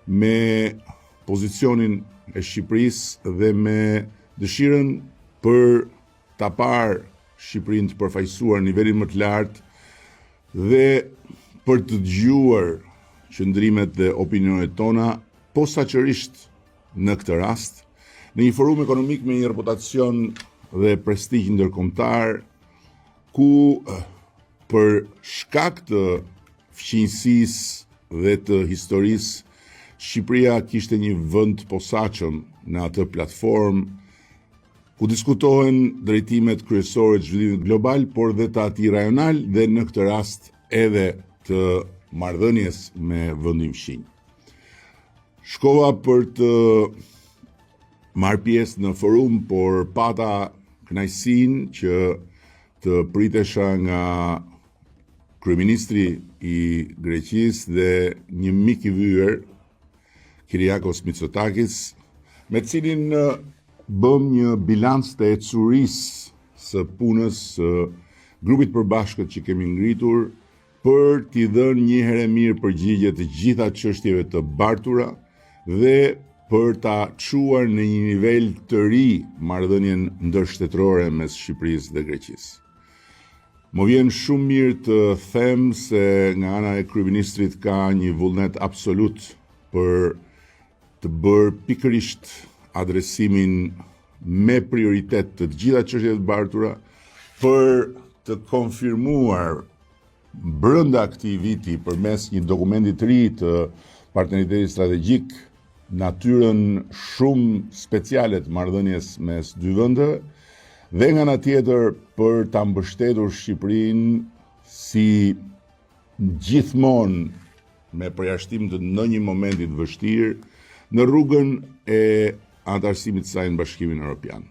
me pozicionin e Shqipërisë dhe me dëshirën për ta parë Shqipërinë të përfaqësuar në nivelin më të lartë dhe për të dëgjuar qëndrimet dhe opinionet tona, posaçërisht në këtë rast, në një forum ekonomik me një reputacion dhe prestigj ndërkombëtar, ku për shkak të fqinjësisë dhe të historisë, Shqipëria kishte një vend të posaçëm në atë platformë ku diskutohen drejtimet kryesore të zhvillimit global, por dhe të atij rajonal dhe në këtë rast edhe të marrëdhënies me vendin fqinj. Shkova për të marrë pjesë në forum, por pata kënaqësinë që të pritesha nga kryeministri i Greqisë dhe një mik i vyer, Kyriakos Mitsotakis, me cilin bëm një bilans të ecurisë së punës së grupit përbashkët që kemi ngritur për t'i dhënë një herë mirë përgjigje të gjitha çështjeve të bartura dhe për ta çuar në një nivel të ri marrëdhënien ndërshtetërore mes Shqipërisë dhe Greqisë. Më vjen shumë mirë të them se nga ana e kryeministrit ka një vullnet absolut për të bërë pikërisht adresimin me prioritet të gjitha çështjet e bartura, për të konfirmuar brenda këtij viti përmes një dokumenti të ri të partneritetit strategjik natyrën shumë speciale të marrëdhënies mes dy vendeve, dhe nga ana tjetër për ta mbështetur Shqipërinë si gjithmonë me përjashtim të ndonjë momenti të vështirë në rrugën e anëtarësimit të saj në Bashkimin Evropian.